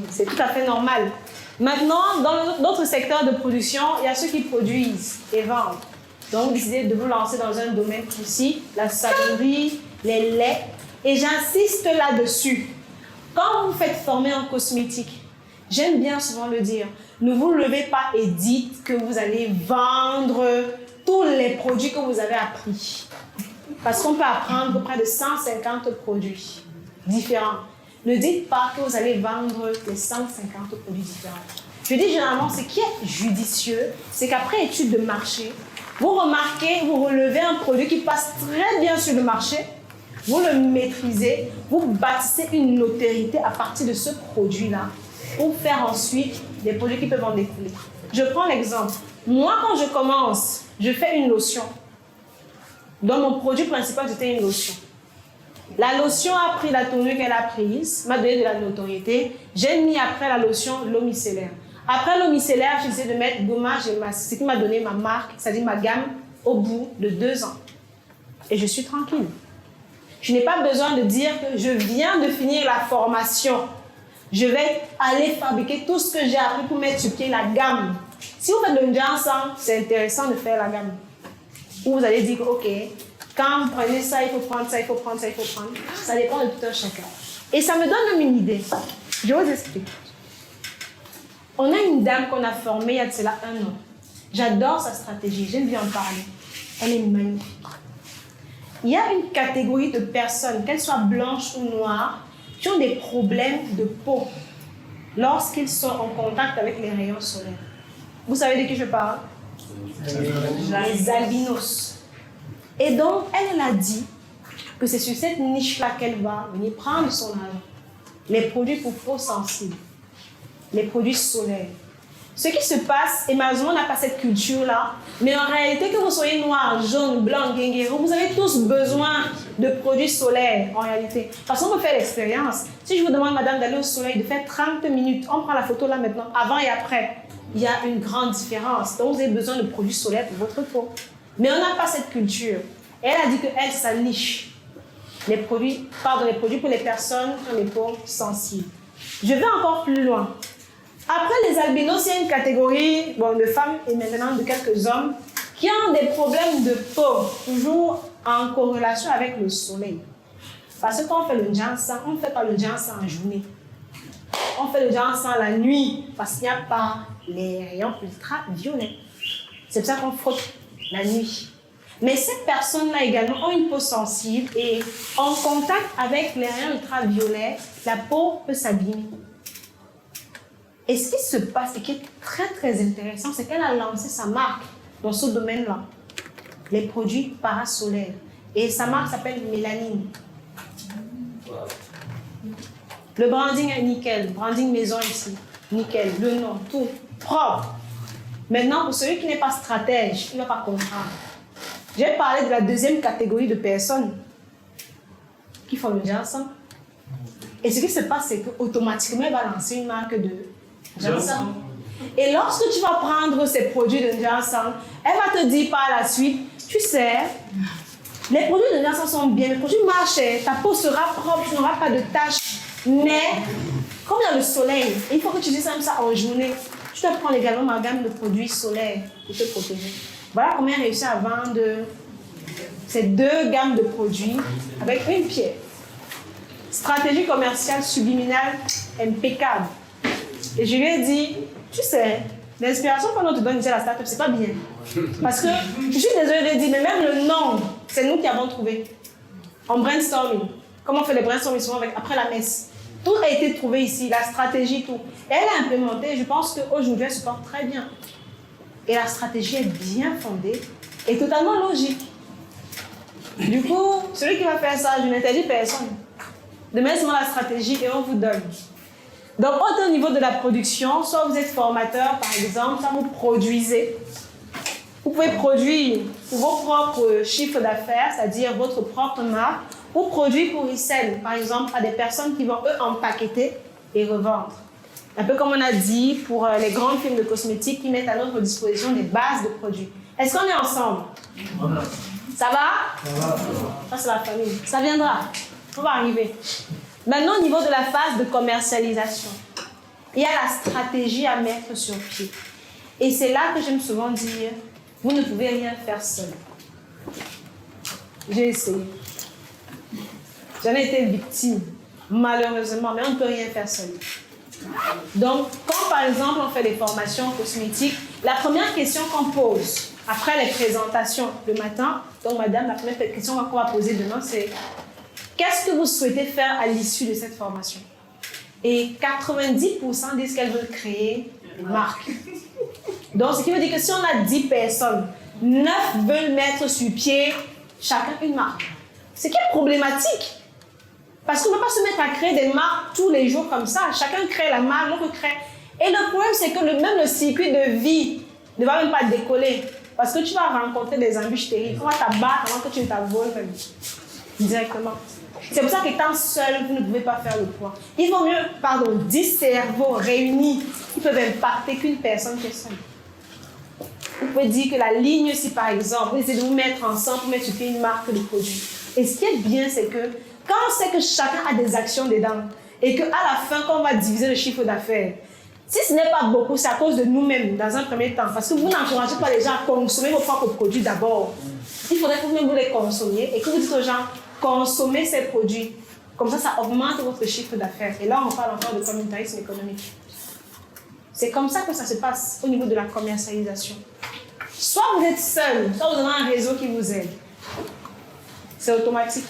C'est tout à fait normal. Maintenant, dans d'autres secteurs de production, il y a ceux qui produisent et vendent. Donc, vous décidez de vous lancer dans un domaine précis, la savonnerie, les laits. Et j'insiste là-dessus. Quand vous faites former en cosmétique, j'aime bien souvent le dire, ne vous levez pas et dites que vous allez vendre tous les produits que vous avez appris. Parce qu'on peut apprendre près de 150 produits différents. Ne dites pas que vous allez vendre les 150 produits différents. Je dis généralement, ce qui est judicieux, c'est qu'après étude de marché, vous remarquez, vous relevez un produit qui passe très bien sur le marché, vous le maîtrisez, vous bâtissez une notoriété à partir de ce produit-là pour faire ensuite des produits qui peuvent en découler. Je prends l'exemple. Moi, quand je commence, je fais une lotion. Donc, mon produit principal, c'était une lotion. La lotion a pris la tournure qu'elle a prise, m'a donné de la notoriété. J'ai mis après la lotion l'eau micellaire. Après l'eau micellaire, j'ai essayé de mettre gommage et masque, ce qui m'a donné ma marque, c'est-à-dire ma gamme, au bout de 2 ans. Et je suis tranquille. Je n'ai pas besoin de dire que je viens de finir la formation. Je vais aller fabriquer tout ce que j'ai appris pour mettre sur pied la gamme. Si vous faites le Ndja ensemble, c'est intéressant de faire la gamme. Où vous allez dire, ok, quand vous prenez ça, il faut prendre ça, il faut prendre ça, il faut prendre. Ça dépend de tout un chacun. Et ça me donne même une idée. Je vous explique. On a une dame qu'on a formée il y a de cela 1 an. J'adore sa stratégie, j'aime bien en parler. Elle est magnifique. Il y a une catégorie de personnes, qu'elles soient blanches ou noires, qui ont des problèmes de peau lorsqu'ils sont en contact avec les rayons solaires. Vous savez de qui je parle? Les albinos. Et donc, elle a dit que c'est sur cette niche-là qu'elle va venir prendre son argent. Les produits pour peau sensible, les produits solaires. Ce qui se passe, et malheureusement, on n'a pas cette culture-là, mais en réalité, que vous soyez noir, jaune, blanc, guinguero, vous avez tous besoin de produits solaires, en réalité. Parce qu'on peut faire l'expérience. Si je vous demande, madame, d'aller au soleil, de faire 30 minutes, on prend la photo là maintenant, avant et après, il y a une grande différence. Donc, vous avez besoin de produits solaires pour votre peau. Mais on n'a pas cette culture. Et elle a dit qu'elle, sa niche, les produits pour les personnes qui ont les peaux sensibles. Je vais encore plus loin. Après les albinos, il y a une catégorie de femmes et maintenant de quelques hommes qui ont des problèmes de peau, toujours en corrélation avec le soleil. Parce que quand on fait le Ndja ensemble, on ne fait pas le Ndja ensemble en journée. On fait le Ndja ensemble la nuit parce qu'il n'y a pas les rayons ultraviolets. C'est pour ça qu'on frotte la nuit. Mais ces personnes-là également ont une peau sensible et en contact avec les rayons ultraviolets, la peau peut s'abîmer. Et ce qui se passe et qui est très très intéressant, c'est qu'elle a lancé sa marque dans ce domaine-là, les produits parasolaires. Et sa marque s'appelle Mélanine. Le branding est nickel, branding maison ici, nickel, le nom, tout, propre. Maintenant, pour celui qui n'est pas stratège, il ne va pas comprendre. J'ai parlé de la deuxième catégorie de personnes qui font le Ndja ensemble. Et ce qui se passe, c'est qu'automatiquement, elle va lancer une marque de Ndja ensemble. Et lorsque tu vas prendre ces produits de Ndja ensemble, elle va te dire par la suite, tu sais, les produits de Ndja ensemble sont bien, les produits marchent, ta peau sera propre, tu n'auras pas de taches. Mais, comme il y a le soleil, il faut que tu dises ça en journée. Tu dois prendre également ma gamme de produits solaires pour te protéger. Voilà comment j'ai réussi à vendre ces 2 gammes de produits avec une pierre. Stratégie commerciale subliminale impeccable. Et je lui ai dit, tu sais, l'inspiration qu'on te donne ici à la start-up, c'est pas bien. Parce que je suis désolée de dire, mais même le nom, c'est nous qui avons trouvé. En brainstorming. Comment on fait les brainstorming souvent après la messe. Tout a été trouvé ici, la stratégie, tout. Et elle a implémenté, je pense qu'aujourd'hui, elle se porte très bien. Et la stratégie est bien fondée et totalement logique. Du coup, celui qui va faire ça, je n'interdis personne. Demain, c'est la stratégie et on vous donne. Donc, au niveau de la production, soit vous êtes formateur, par exemple, soit vous produisez. Vous pouvez produire pour vos propres chiffres d'affaires, c'est-à-dire votre propre marque, ou produire pour resell, par exemple, à des personnes qui vont, eux, empaqueter et revendre. Un peu comme on a dit pour les grandes firmes de cosmétiques qui mettent à notre disposition des bases de produits. Est-ce qu'on est ensemble? Ça va? Ça, c'est la famille. Ça viendra. On va arriver. Maintenant, au niveau de la phase de commercialisation. il y a la stratégie à mettre sur pied. Et c'est là que j'aime souvent dire, vous ne pouvez rien faire seul. J'ai essayé. J'en ai été victime, malheureusement, mais on ne peut rien faire seul. Donc, quand par exemple on fait des formations cosmétiques, la première question qu'on pose après les présentations le matin, donc madame, la première question qu'on va poser demain, c'est qu'est-ce que vous souhaitez faire à l'issue de cette formation? Et 90% disent qu'elles veulent créer une marque. Donc, ce qui veut dire que si on a 10 personnes, 9 veulent mettre sur pied chacun une marque. Ce qui est problématique. Parce qu'on ne peut pas se mettre à créer des marques tous les jours comme ça. Chacun crée la marque, l'autre crée. Et le problème, c'est que même le circuit de vie ne va même pas décoller. Parce que tu vas rencontrer des embûches terribles. On va t'abattre avant que tu ne t'avoles même. Directement. C'est pour ça qu'étant seul, vous ne pouvez pas faire le point. Il vaut mieux, 10 cerveaux réunis qui peuvent impacter qu'une personne qui est seule. Vous pouvez dire que la ligne, si par exemple, vous essayez de vous mettre ensemble pour mettre sur pied une marque de produit. Et ce qui est bien, c'est que quand on sait que chacun a des actions dedans et qu'à la fin, quand on va diviser le chiffre d'affaires, si ce n'est pas beaucoup, c'est à cause de nous-mêmes dans un premier temps. Parce que vous n'encouragez pas les gens à consommer vos propres produits d'abord. Il faudrait que vous-même vous les consommiez et que vous dites aux gens, consommez ces produits. Comme ça augmente votre chiffre d'affaires. Et là, on parle encore de communautarisme économique. C'est comme ça que ça se passe au niveau de la commercialisation. Soit vous êtes seul, soit vous avez un réseau qui vous aide. C'est automatique.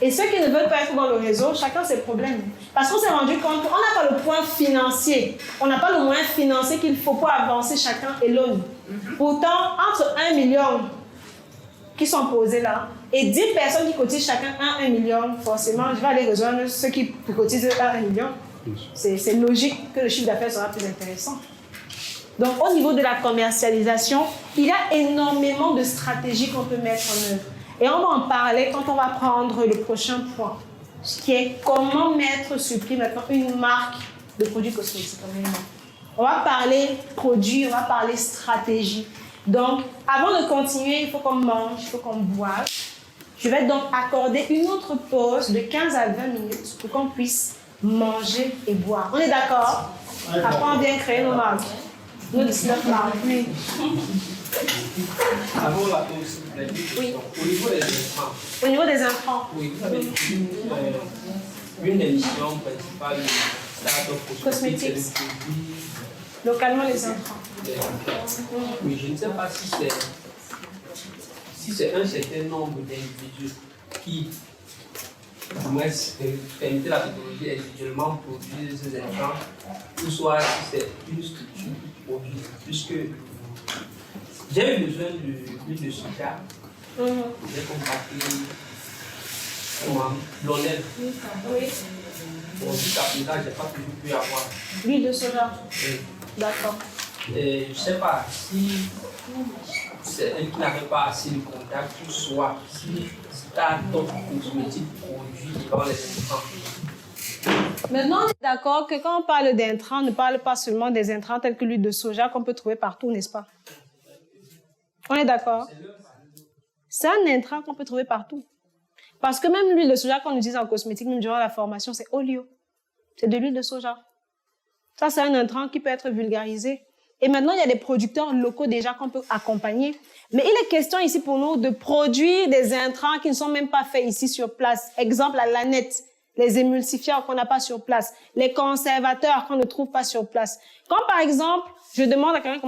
Et ceux qui ne veulent pas être dans le réseau, chacun ses problèmes. Parce qu'on s'est rendu compte qu'on n'a pas le point financier. On n'a pas le moyen financier qu'il faut pour avancer chacun alone. Pourtant, entre 1 million qui sont posés là et 10 personnes qui cotisent chacun 1 million, forcément, je vais aller rejoindre ceux qui cotisent 1 million. C'est logique que le chiffre d'affaires sera plus intéressant. Donc, au niveau de la commercialisation, il y a énormément de stratégies qu'on peut mettre en œuvre. Et on va en parler quand on va prendre le prochain point, qui est comment mettre sur pied maintenant une marque de produits cosmétiques. On va parler produits, on va parler stratégie. Donc, avant de continuer, il faut qu'on mange, il faut qu'on boive. Je vais donc accorder une autre pause de 15 à 20 minutes pour qu'on puisse manger et boire. On est d'accord? Après, on vient créer nos marques. Nous, c'est notre marque. Oui. Avant la pause, Oui. Au niveau des intrants. Au niveau des intrants. Oui, vous avez dit une des missions principales de Startup Cosmétiques, c'est de produire Localement, les intrants. Oui, je ne sais pas si c'est un certain nombre d'individus qui permettent la technologie individuellement produire ces intrants, ou soit si c'est une structure qui produit, puisque j'ai eu besoin de l'huile de soja. J'ai contacté l'honneur. Oui. Bon, jusqu'à présent, je n'ai pas toujours pu avoir. L'huile de soja. Oui. D'accord. Je ne sais pas si c'est elle qui n'avait pas assez de contact, ou soit si Startup Cosmétiques produit dans les intrants. Maintenant, on est d'accord que quand on parle d'intrants, on ne parle pas seulement des intrants tels que l'huile de soja qu'on peut trouver partout, n'est-ce pas? On est d'accord? C'est un intrant qu'on peut trouver partout. Parce que même l'huile de soja qu'on utilise en cosmétique, même durant la formation, c'est olio. C'est de l'huile de soja. Ça, c'est un intrant qui peut être vulgarisé. Et maintenant, il y a des producteurs locaux déjà qu'on peut accompagner. Mais il est question ici pour nous de produire des intrants qui ne sont même pas faits ici sur place. Exemple, la lanette, les émulsifiants qu'on n'a pas sur place, les conservateurs qu'on ne trouve pas sur place. Quand, par exemple, je demande à quelqu'un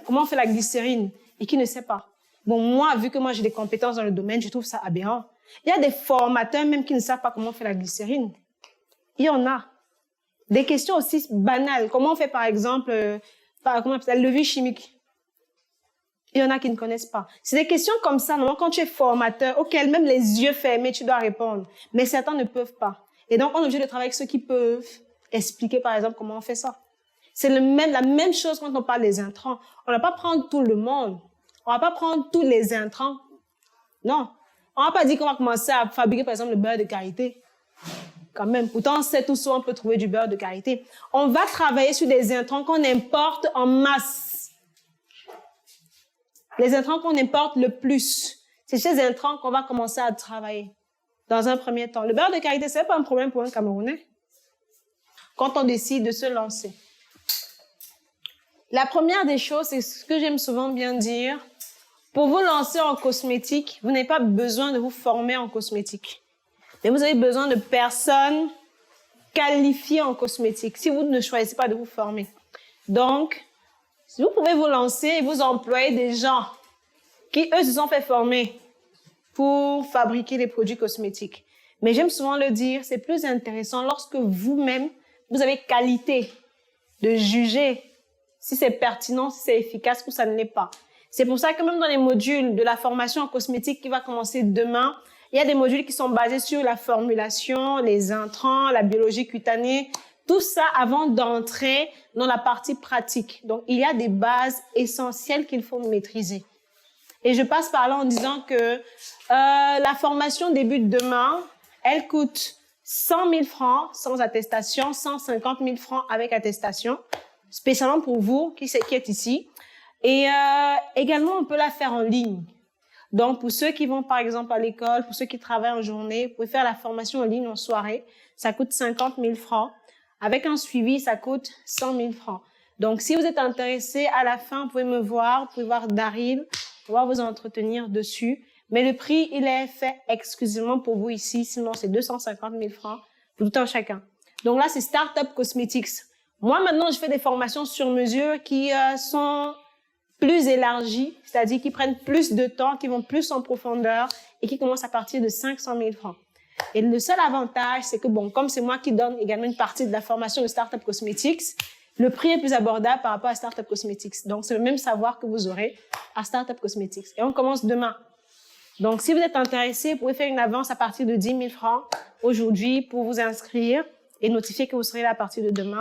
comment on fait la glycérine et qui ne sait pas. Bon, moi, vu que moi j'ai des compétences dans le domaine, je trouve ça aberrant. Il y a des formateurs même qui ne savent pas comment on fait la glycérine. Il y en a. Des questions aussi banales. Comment on fait, par exemple, comment on appelle ça, levure chimique. Il y en a qui ne connaissent pas. C'est des questions comme ça, normalement, quand tu es formateur, auxquelles même les yeux fermés, tu dois répondre. Mais certains ne peuvent pas. Et donc, on est obligé de travailler avec ceux qui peuvent expliquer, par exemple, comment on fait ça. C'est la même chose quand on parle des intrants. On ne va pas prendre tout le monde. On ne va pas prendre tous les intrants. Non. On ne va pas dire qu'on va commencer à fabriquer, par exemple, le beurre de karité. Quand même. Pourtant, on sait tous où on peut trouver du beurre de karité. On va travailler sur des intrants qu'on importe en masse. Les intrants qu'on importe le plus. C'est ces intrants qu'on va commencer à travailler dans un premier temps. Le beurre de karité, ce n'est pas un problème pour un Camerounais. quand on décide de se lancer. La première des choses, c'est ce que j'aime souvent bien dire. Pour vous lancer en cosmétique, vous n'avez pas besoin de vous former en cosmétique. Mais vous avez besoin de personnes qualifiées en cosmétique si vous ne choisissez pas de vous former. Donc, si vous pouvez vous lancer et vous employer des gens qui, eux, se sont fait former pour fabriquer des produits cosmétiques. Mais j'aime souvent le dire, c'est plus intéressant lorsque vous-même, vous avez qualité de juger si c'est pertinent, si c'est efficace ou ça ne l'est pas. C'est pour ça que même dans les modules de la formation en cosmétique qui va commencer demain, il y a des modules qui sont basés sur la formulation, les intrants, la biologie cutanée, tout ça avant d'entrer dans la partie pratique. Donc, il y a des bases essentielles qu'il faut maîtriser. Et je passe par là en disant que la formation débute demain. Elle coûte 100 000 francs sans attestation, 150 000 francs avec attestation, spécialement pour vous qui êtes ici. Et également, on peut la faire en ligne. Donc, pour ceux qui vont, par exemple, à l'école, pour ceux qui travaillent en journée, vous pouvez faire la formation en ligne en soirée. Ça coûte 50 000 francs. Avec un suivi, ça coûte 100 000 francs. Donc, si vous êtes intéressé, à la fin, vous pouvez me voir, vous pouvez voir Daryl, on va vous entretenir dessus. Mais le prix, il est fait exclusivement pour vous ici. Sinon, c'est 250 000 francs pour tout un chacun. Donc là, c'est Startup Cosmetics. Moi, maintenant, je fais des formations sur mesure qui sont plus élargies, c'est-à-dire qui prennent plus de temps, qui vont plus en profondeur et qui commencent à partir de 500 000 francs. Et le seul avantage, c'est que, bon, comme c'est moi qui donne également une partie de la formation de Startup Cosmetics, le prix est plus abordable par rapport à Startup Cosmetics. Donc, c'est le même savoir que vous aurez à Startup Cosmetics. Et on commence demain. Donc, si vous êtes intéressé, vous pouvez faire une avance à partir de 10 000 francs aujourd'hui pour vous inscrire et notifier que vous serez là à partir de demain.